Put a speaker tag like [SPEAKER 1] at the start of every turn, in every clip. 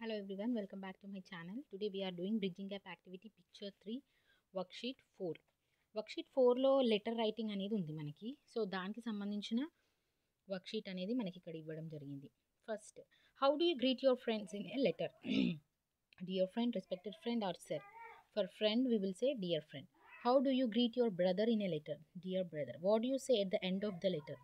[SPEAKER 1] Hello everyone, welcome back to my channel. Today we are doing bridging gap activity picture 3 worksheet 4. Worksheet 4 లో letter writing అనేది ఉంది మనకి. So దానికి సంబంధించిన worksheet అనేది మనకి ఇక్కడ ఇవ్వడం జరిగింది. First, how do you greet your friends in a letter? Dear friend, respected friend or sir. For friend we will say dear friend. How do you greet your brother in a letter? Dear brother. What do you say at the end of the letter?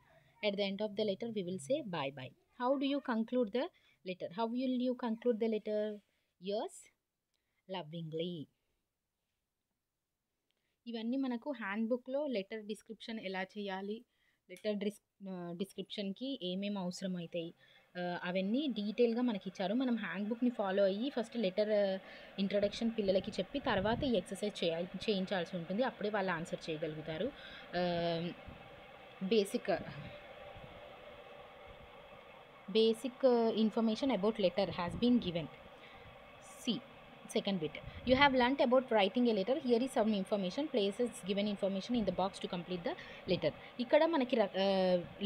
[SPEAKER 1] At the end of the letter we will say bye bye. How do you conclude the letter? How will you conclude the letter? Yours lovingly. ఇవన్నీ మనకు హ్యాండ్బుక్లో letter description ఎలా చేయాలి, letter డిస్క్రిప్షన్కి ఏమేమి అవసరం అవుతాయి అవన్నీ డీటెయిల్గా మనకి ఇచ్చారు. మనం హ్యాండ్బుక్ని ఫాలో అయ్యి ఫస్ట్ లెటర్ ఇంట్రడక్షన్ పిల్లలకి చెప్పి తర్వాత ఈ ఎక్సర్సైజ్ చేయించాల్సి ఉంటుంది. అప్పుడే వాళ్ళు ఆన్సర్ చేయగలుగుతారు. basic information about letter has been given. See, second bit, you have learnt about writing a letter. Here is some information, places given information in the box to complete the letter. ఇక్కడ మనకి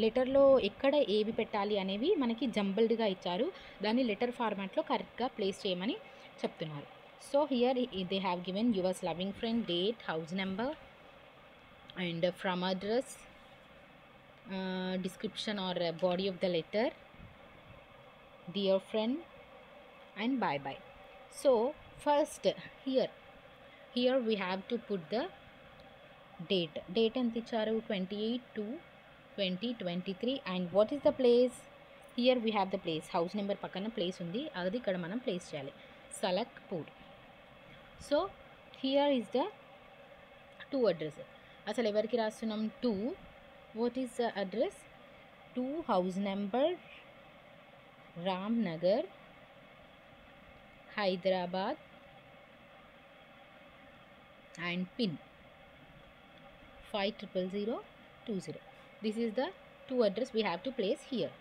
[SPEAKER 1] లెటర్లో ఎక్కడ ఏవి పెట్టాలి అనేవి మనకి జంబల్డ్గా ఇచ్చారు. దాన్ని లెటర్ ఫార్మాట్లో కరెక్ట్గా ప్లేస్ చేయమని చెప్తున్నారు. So here they have given yours loving friend, date, house number and from address, description or body of the letter, dear friend and bye bye. So first here we have to put the date ఎంత ఇచ్చారు? 28/2/2023. and what is the place? Here we have the place, house number పక్కన place ఉంది, అది ఇక్కడ మనం place చేయాలి, Salakpur. So here is the to address. అసలు ఎవరికి రాస్తున్నాం? to. what is the address? 2 house number, Ramnagar, Hyderabad, and pin 500020. This is the to address we have to place here.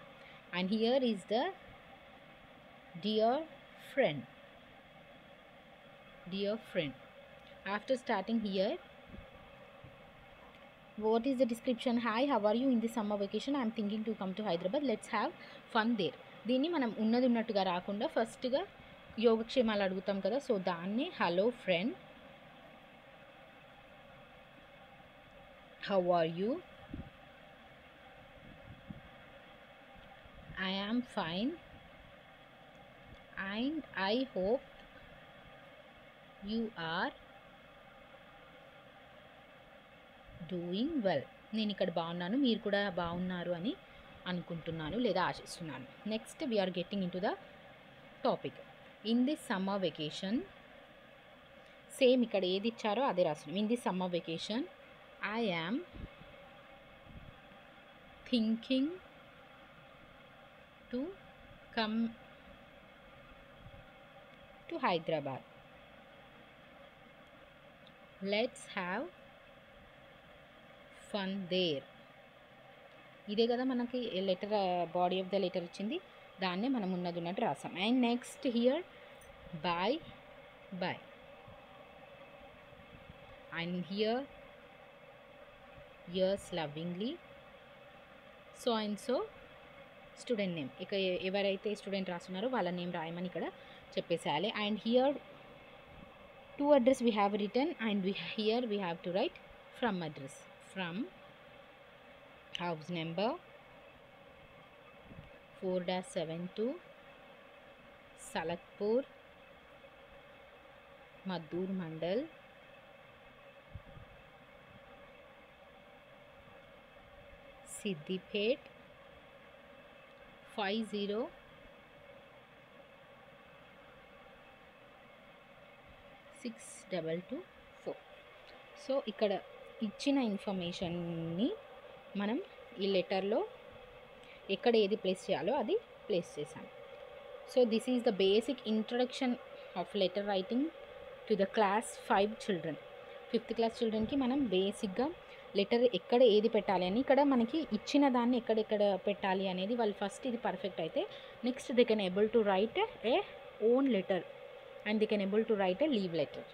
[SPEAKER 1] And here is the dear friend. After starting here, what is the description? Hi, how are you in the summer vacation? I am thinking to come to Hyderabad. Let's have fun there. దీన్ని మనం ఉన్నది ఉన్నట్టుగా రాకుండా ఫస్ట్గా యోగక్షేమాలు అడుగుతాం కదా, so దాన్ని hello friend, how are you, I am fine and I hope you are doing well. నేను ఇక్కడ బాగున్నాను, మీరు కూడా బాగున్నారు అని అనుకుంటున్నాను లేదా ఆశిస్తున్నాను. Next we're getting into the topic. In this summer vacation, same ఇక్కడ ఏది ఇచ్చారో అదే రాస్తున్నాం. In this summer vacation I am thinking to come to Hyderabad. Let's have fun there. ఇదే కదా మనకి letter body of the letter ఇచ్చింది, దాన్నే మనం ఉన్నది ఉన్నట్టు రాసాం. And next here bye bye. And here yours lovingly, so and so student name. ఇక ఎవరైతే స్టూడెంట్ రాస్తున్నారో వాళ్ళ నేమ్ రాయమని ఇక్కడ చెప్పేసేయాలి. And here to address we have return and here we have to write from address. From house number 4-72 Salakpur, Maddur Mandal, Siddipet 5062224. సో ఇక్కడ ఇచ్చిన ఇన్ఫర్మేషన్ని మనం ఈ లెటర్లో ఎక్కడ ఏది ప్లేస్ చేయాలో అది ప్లేస్ చేసాం. So this is the basic introduction of letter writing to the class 5 children. 5th class చిల్డ్రన్కి మనం బేసిక్గా లెటర్ ఎక్కడ ఏది పెట్టాలి అని, ఇక్కడ మనకి ఇచ్చిన దాన్ని ఎక్కడెక్కడ పెట్టాలి అనేది వాళ్ళు ఫస్ట్ ఇది పర్ఫెక్ట్ అయితే next they can able to right A own letter and they can able to right A leave letter.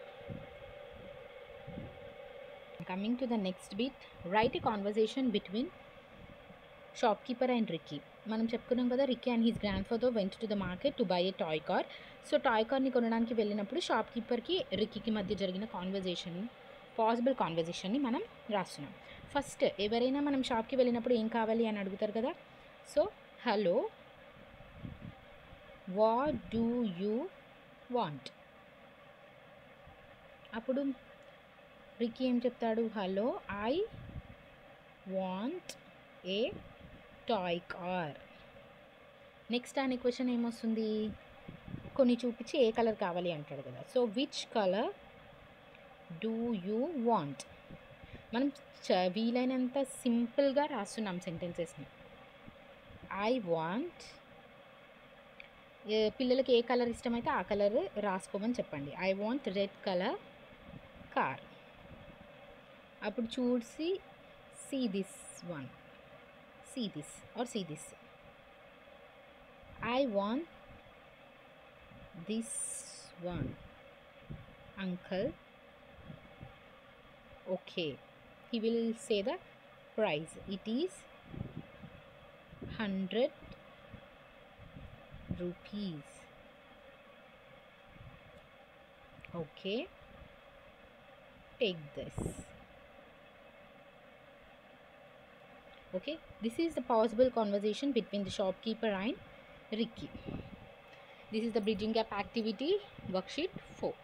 [SPEAKER 1] Coming to the next bit, write a conversation between shopkeeper and Ricky. మనం చెప్పుకున్నాం కదా, Ricky and his grandfather went to the market to buy a toy car. So toy కార్ని కొనడానికి వెళ్ళినప్పుడు shop కీపర్కి రిక్కీకి మధ్య జరిగిన possible కాన్వర్జేషన్ని మనం రాస్తున్నాం. ఫస్ట్ ఎవరైనా మనం షాప్కి వెళ్ళినప్పుడు ఏం కావాలి అని అడుగుతారు కదా. So hello, what do you want? అప్పుడు రిక్కీ ఏం చెప్తాడు? Hello, I want a toy car. Next అనే క్వశ్చన్ ఏమొస్తుంది? కొన్ని చూపించి ఏ కలర్ కావాలి అంటాడు కదా. So which colour do you want? మనం వీలైనంత సింపుల్గా రాస్తున్నాం సెంటెన్సెస్ని. ఐ వాంట్, పిల్లలకి ఏ కలర్ ఇష్టమైతే ఆ కలర్ రాసుకోమని చెప్పండి. I want red colour car. అప్పుడు చూసి see this one, see this or see this. I want this one, uncle. Okay, he will say the price. It is 100 rupees. Okay, take this. Okay, this is the possible conversation between the shopkeeper and Ricky. This is the bridging gap activity worksheet 4.